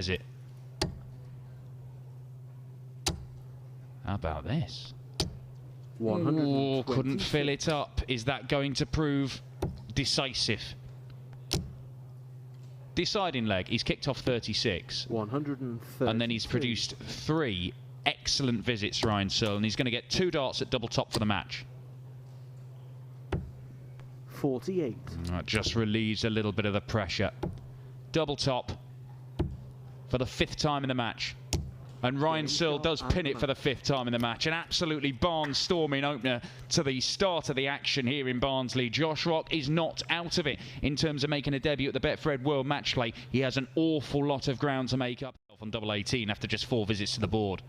Is it? How about this? Oh, couldn't fill it up. Is that going to prove decisive? Deciding leg. He's kicked off 36. 130. And then he's produced 3 excellent visits, Ryan Searle, and he's going to get 2 darts at double top for the match. 48. That just relieves a little bit of the pressure. Double top for the 5th time in the match. And Ryan Searle does pin it for the 5th time in the match. An absolutely barnstorming opener to the start of the action here in Barnsley. Josh Rock is not out of it in terms of making a debut at the Betfred World Match Play. He has an awful lot of ground to make up on double 18 after just 4 visits to the board.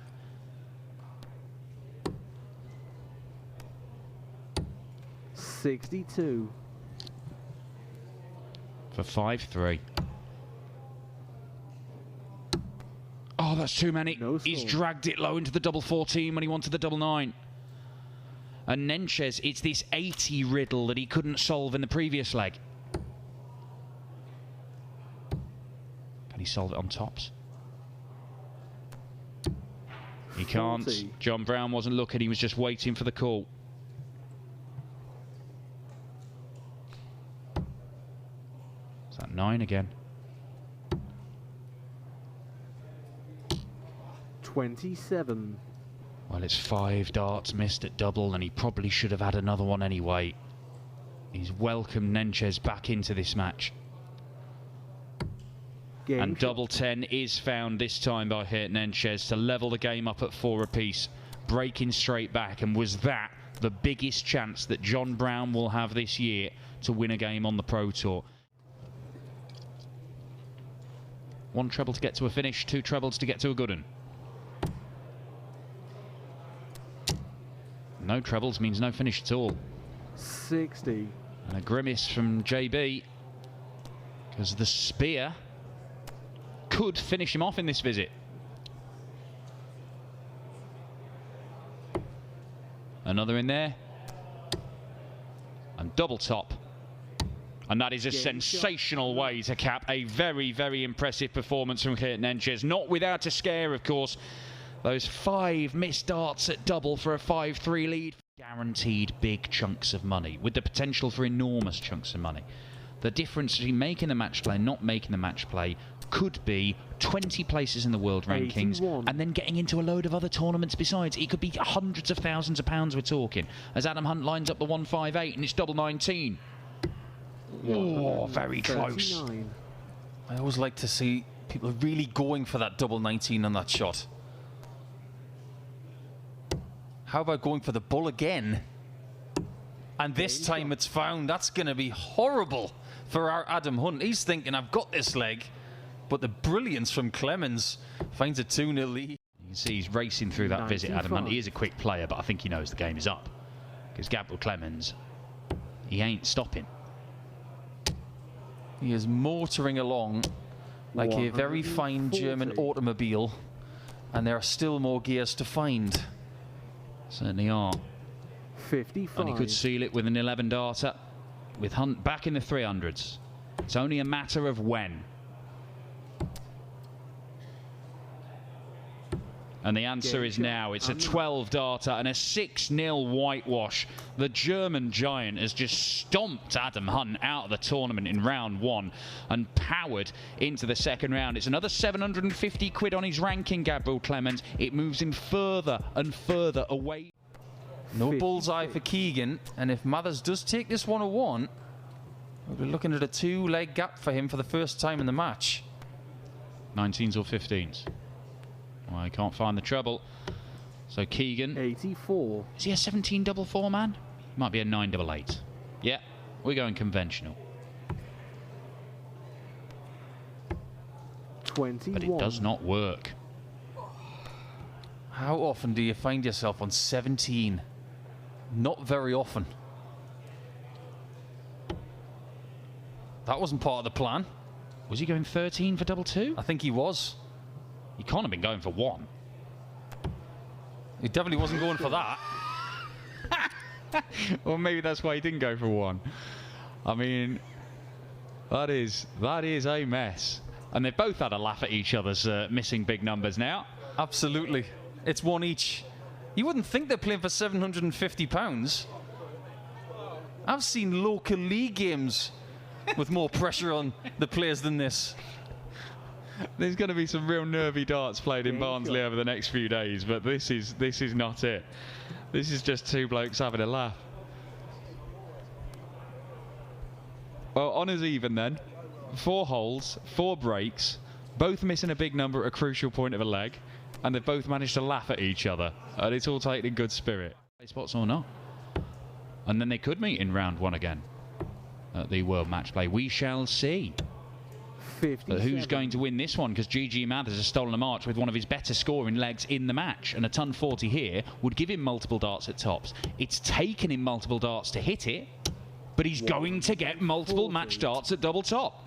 $62. For 5-3. Oh, that's too many. No, he's dragged it low into the double 14 when he wanted the double 9. And Nentjes, it's this 80 riddle that he couldn't solve in the previous leg. Can he solve it on tops? He can't. 40. John Brown wasn't looking, he was just waiting for the call. Is that 9 again? 27. Well, it's 5 darts missed at double, and he probably should have had another one anyway. He's welcomed Nentjes back into this match. And double 10 is found this time by Nentjes to level the game up at 4 apiece, breaking straight back. And was that the biggest chance that John Brown will have this year to win a game on the Pro Tour? 1 treble to get to a finish, 2 trebles to get to a good one. No trebles means no finish at all. 60. And a grimace from JB, because the spear could finish him off in this visit. Another in there. And double top. And that is a sensational way to cap a very, very impressive performance from Geert Nentjes. Not without a scare, of course. Those 5 missed darts at double for a 5-3 lead. Guaranteed big chunks of money, with the potential for enormous chunks of money. The difference between making the match play and not making the match play could be 20 places in the world rankings 81. and then getting into a load of other tournaments besides. It could be hundreds of thousands of pounds we're talking. As Adam Hunt lines up the 158 and it's double 19. Oh, very close. 39. I always like to see people really going for that double 19 on that shot. How about going for the bull again? And this time it's found. That's going to be horrible for our Adam Hunt. He's thinking, I've got this leg. But the brilliance from Clemens finds a 2-0 lead. You can see he's racing through that visit, Adam Hunt. He is a quick player, but I think he knows the game is up. Because Gabriel Clemens, he ain't stopping. He is motoring along like a very fine German automobile. And there are still more gears to find. Certainly are. 55. And he could seal it with an 11 darter, with Hunt back in the 300s. It's only a matter of when. And the answer is now. It's a 12 darter and a 6-0 whitewash. The German giant has just stomped Adam Hunt out of the tournament in round 1 and powered into the second round. It's another 750 quid on his ranking, Gabriel Clemens. It moves him further and further away. No bullseye for Keegan, and if Mathers does take this 101, we'll be looking at a 2-leg gap for him for the first time in the match. 19s or 15s? Well, I can't find the treble. So Keegan. 84. Is he a 17 double 4 man? Might be a 9 double 8. Yeah, we're going conventional. 21. But it does not work. How often do you find yourself on 17? Not very often. That wasn't part of the plan. Was he going 13 for double 2? I think he was. He can't have been going for 1. He definitely wasn't going for that. Well, maybe that's why he didn't go for 1. I mean, that is a mess. And they've both had a laugh at each other's missing big numbers now. Absolutely. It's one each. You wouldn't think they're playing for £750. I've seen local league games with more pressure on the players than this. There's going to be some real nervy darts played in Barnsley over the next few days, but this is not it. This is just two blokes having a laugh. Well, honours even then. 4 holes, 4 breaks, both missing a big number at a crucial point of a leg, and they've both managed to laugh at each other, and it's all taken in good spirit. Spots or not. And then they could meet in round 1 again at the World Match Play. We shall see. But who's going to win this one? Because GG Mathers has stolen a march with one of his better scoring legs in the match, and a ton 40 here would give him multiple darts at tops. It's taken him multiple darts to hit it, but he's going to get multiple match darts at double top.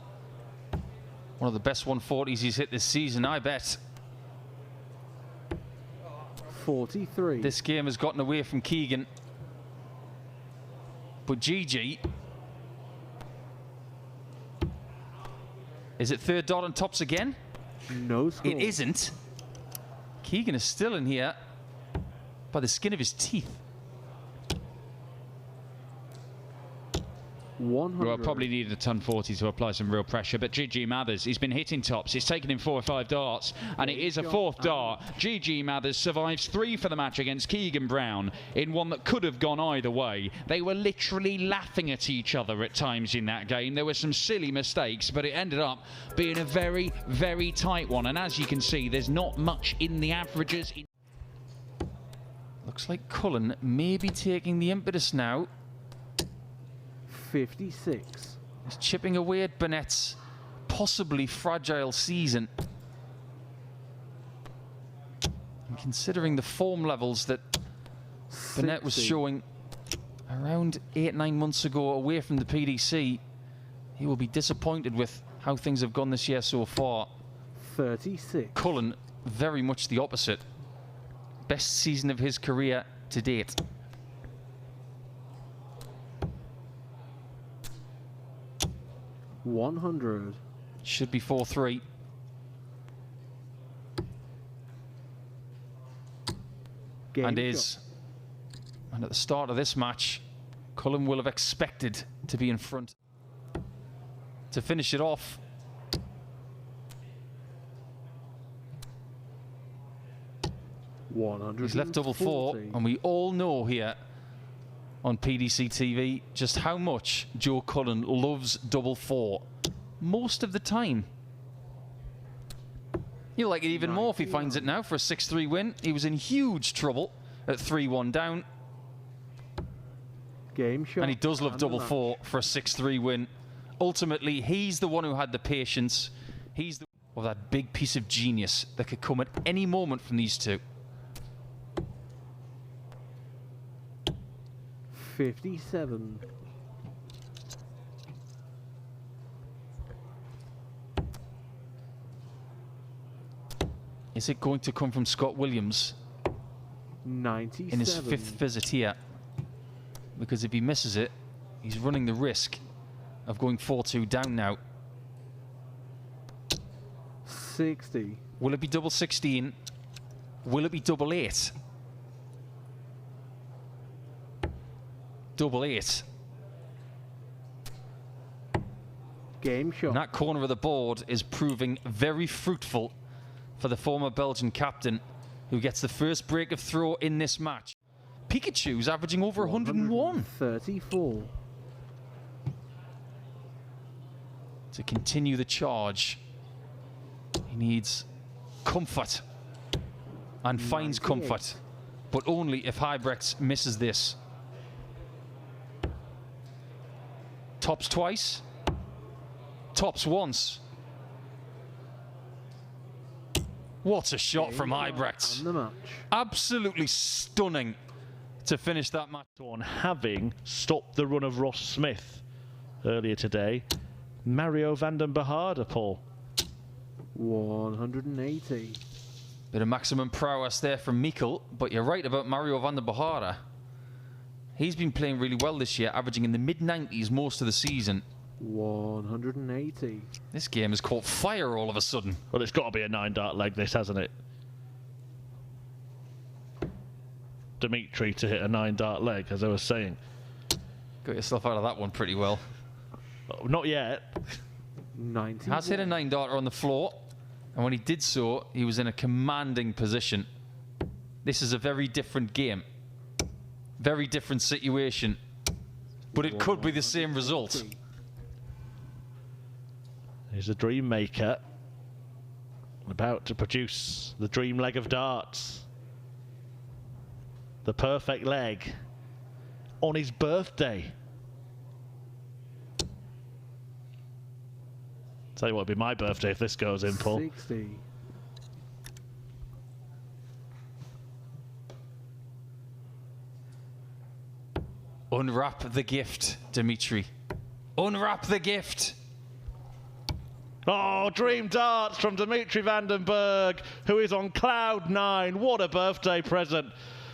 One of the best 140s he's hit this season, I bet. 43. This game has gotten away from Keegan. But GG. Is it third dart on tops again? No score. It isn't. Keegan is still in here by the skin of his teeth. 100. Well, probably needed a ton 40 to apply some real pressure, but GG Mathers, he's been hitting tops. It's taken him 4 or 5 darts, and it is a 4th dart. GG Mathers survives 3 for the match against Keegan Brown in one that could have gone either way. They were literally laughing at each other at times in that game. There were some silly mistakes, but it ended up being a very, very tight one. And as you can see, there's not much in the averages. Looks like Cullen may be taking the impetus now. 56. He's chipping away at Burnett's possibly fragile season. And considering the form levels that Burnett was showing around 8-9 months ago away from the PDC, he will be disappointed with how things have gone this year so far. 36. Cullen, very much the opposite. Best season of his career to date. $100. Should be 4-3. And is. And at the start of this match, Cullen will have expected to be in front. To finish it off, he's left double 4, and we all know here on PDC TV just how much Joe Cullen loves double 4 most of the time. He'll like it even more if he finds it now for a 6-3 win. He was in huge trouble at 3-1 down. Game shot. And he does love double 4 for a 6-3 win. Ultimately, he's the one who had the patience. He's the of that big piece of genius that could come at any moment from these two. 57. Is it going to come from Scott Williams 97. in his 5th visit here? Because if he misses it, he's running the risk of going 4-2 down now. 60. Will it be double 16? Will it be double 8? Double 8. Game shot. And that corner of the board is proving very fruitful for the former Belgian captain, who gets the first break of throw in this match. Pikachu's averaging over 101. 34. To continue the charge, he needs comfort and finds comfort, but only if Huybrechts misses this. Tops twice, tops once. What a shot from Huybrechts. Absolutely stunning to finish that match. On having stopped the run of Ross Smith earlier today. Mario van den Behaarde, Paul. 180. Bit of maximum prowess there from Meikle, but you're right about Mario van den Behaarde. He's been playing really well this year, averaging in the mid-90s most of the season. 180. This game has caught fire all of a sudden. Well, it's got to be a 9-dart leg, this, hasn't it? Dimitri to hit a 9-dart leg, as I was saying. Got yourself out of that one pretty well. Oh, not yet. 90. Has hit a 9-darter on the floor, and when he did so, he was in a commanding position. This is a very different game. Very different situation. But it could be the same result. Here's the dream maker. About to produce the dream leg of darts. The perfect leg. On his birthday. Tell you what, it'll be my birthday if this goes in, Paul. 60. Unwrap the gift, Dimitri. Unwrap the gift. Oh, dream darts from Dimitri van den Bergh, who is on cloud 9. What a birthday present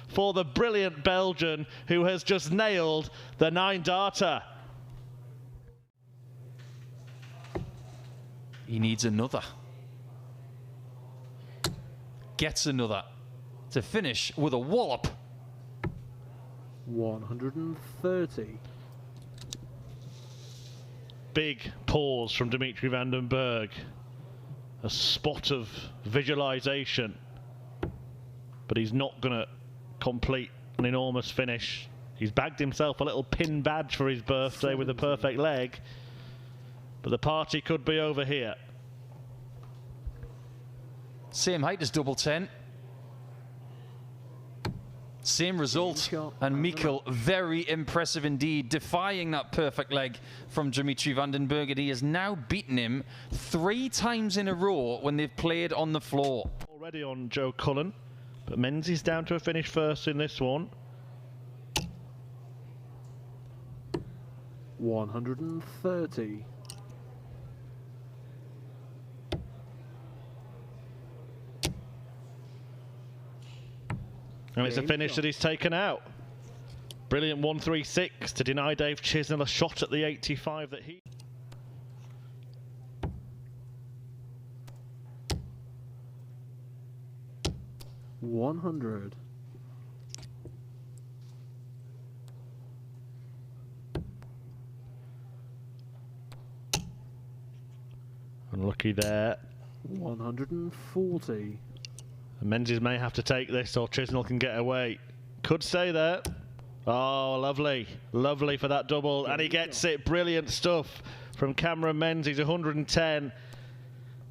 for the brilliant Belgian who has just nailed the 9-darter. He needs another. Gets another. To finish with a wallop. 130. Big pause from Dimitri van den Bergh. A spot of visualization. But he's not going to complete an enormous finish. He's bagged himself a little pin badge for his birthday with a perfect leg. But the party could be over here. Same height as double 10. Same result. And Meikle, very impressive indeed, defying that perfect leg from Dimitri van den Bergh. He has now beaten him 3 times in a row when they've played on the floor. Already on Joe Cullen, but Menzies down to a finish first in this one. 130. And it's a finish that he's taken out. Brilliant 136 to deny Dave Chisnall a shot at the 85 that he... $100. Unlucky there. 140. Menzies may have to take this or Chisnall can get away. Could stay there. Oh, lovely. Lovely for that double. And he gets it. Brilliant stuff from Cameron Menzies. 110.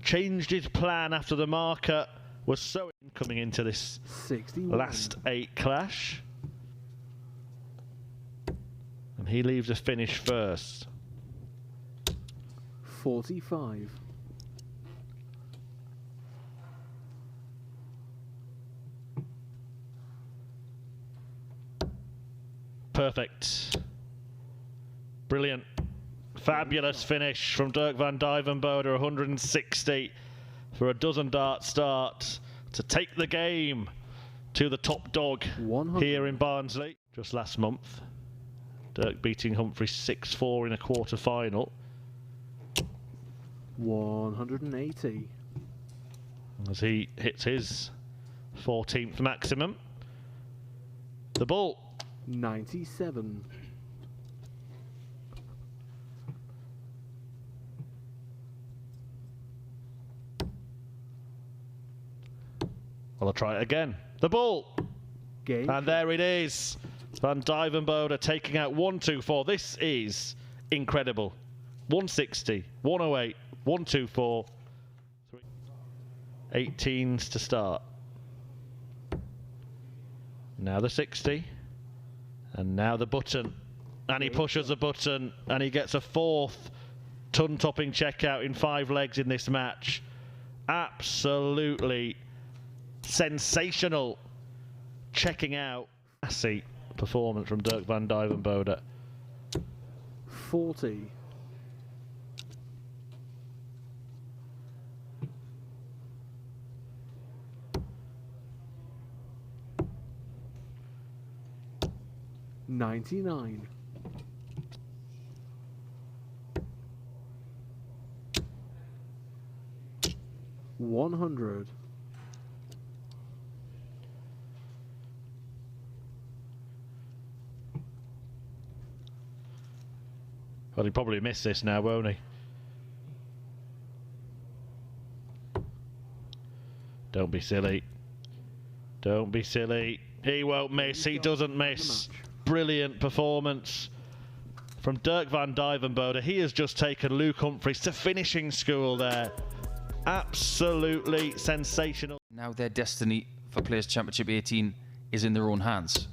Changed his plan after the marker was so coming into this 61. last 8 clash. And he leaves a finish first. 45. Perfect. Brilliant. Fabulous finish from Dirk van Duijvenbode, 160 for a dozen dart start to take the game to the top dog 100. here in Barnsley. Just last month, Dirk beating Humphries 6-4 in a quarter final. 180. As he hits his 14th maximum. The ball. 97. Well, I'll try it again. The ball. Game. And there it is. Van Duijvenbode taking out 124. This is incredible. 160, 108, 124. 18s to start. Now the 60. And now the button. And he pushes the button and he gets a 4th ton-topping checkout in 5 legs in this match. Absolutely sensational checking out. Classy performance from Dirk van Duijvenbode. 40. $99. 100. Well, he'll probably miss this now, won't he? Don't be silly. Don't be silly. He won't miss. He doesn't miss. Brilliant performance from Dirk van Duijvenbode. He has just taken Luke Humphries to finishing school there. Absolutely sensational. Now their destiny for Players' Championship 18 is in their own hands.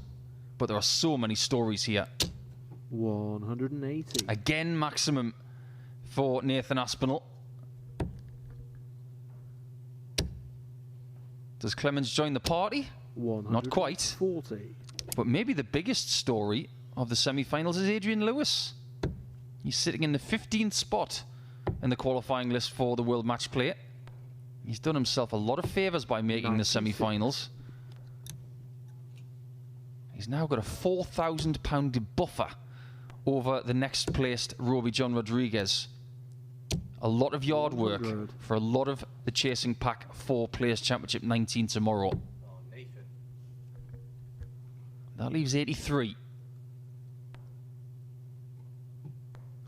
But there are so many stories here. 180. Again, maximum for Nathan Aspinall. Does Clemens join the party? Not quite. 40. But maybe the biggest story of the semi-finals is Adrian Lewis. He's sitting in the 15th spot in the qualifying list for the World Match Play. He's done himself a lot of favours by making the semi-finals. He's now got a £4,000 buffer over the next placed Roby John Rodriguez. A lot of yard work for a lot of the chasing pack for Players' Championship 19 tomorrow. That leaves 83.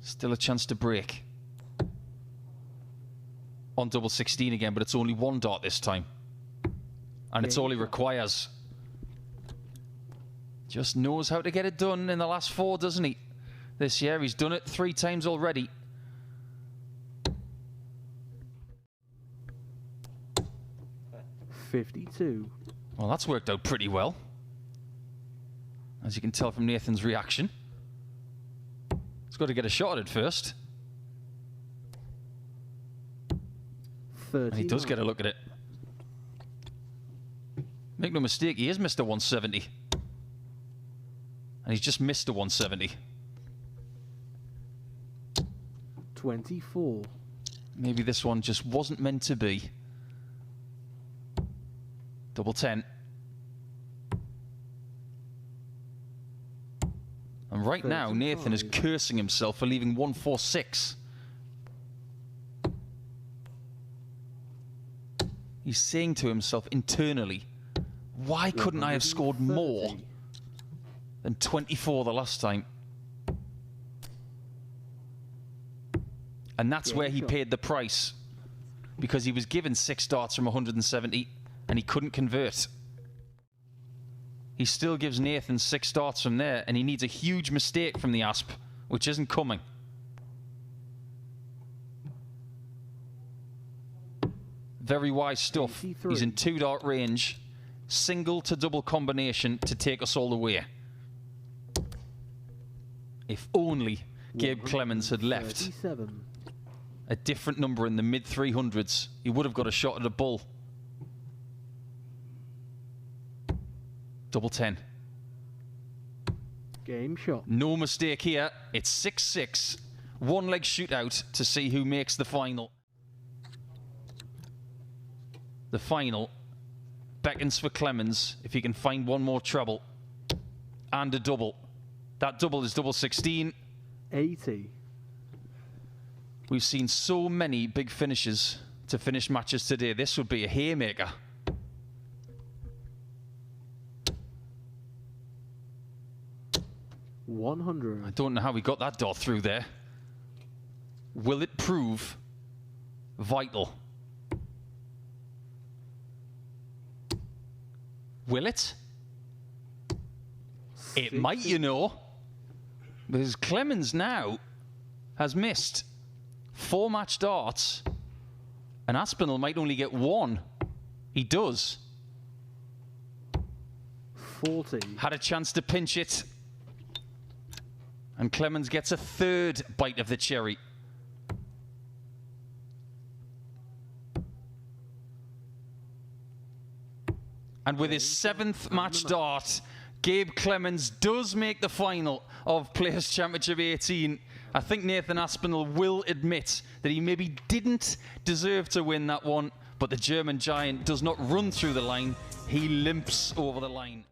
Still a chance to break. On double 16 again, but it's only one dart this time. And it's all he requires. Just knows how to get it done in the last 4, doesn't he? This year, he's done it 3 times already. $52. Well, that's worked out pretty well. As you can tell from Nathan's reaction. He's got to get a shot at it first. And he does get a look at it. Make no mistake, he is Mr. 170. And he's just missed a 170. 24. Maybe this one just wasn't meant to be. Double 10. And right now, Nathan is cursing himself for leaving 146. He's saying to himself internally, why couldn't I have scored more than 24 the last time? And that's where he paid the price, because he was given 6 darts from 170 and he couldn't convert. He still gives Nathan 6 darts from there, and he needs a huge mistake from the Asp, which isn't coming. Very wise stuff. He's in 2 dart range, single to double combination to take us all the way. If only Gabe Clemens had left a different number in the mid 300s, he would have got a shot at a bull. Double 10. Game shot. No mistake here. It's 6-6. 1-leg shootout to see who makes the final. The final beckons for Clemens if he can find one more treble and a double. That double is double 16. 80. We've seen so many big finishes to finish matches today. This would be a haymaker. $100. I don't know how we got that dot through there. Will it prove vital? Will it? It might, you know. Because Clemens now has missed 4 match darts, and Aspinall might only get 1. He does. 40. Had a chance to pinch it. And Clemens gets a 3rd bite of the cherry. And with his 7th match dart, Gabe Clemens does make the final of Players' Championship 18. I think Nathan Aspinall will admit that he maybe didn't deserve to win that one, but the German giant does not run through the line, he limps over the line.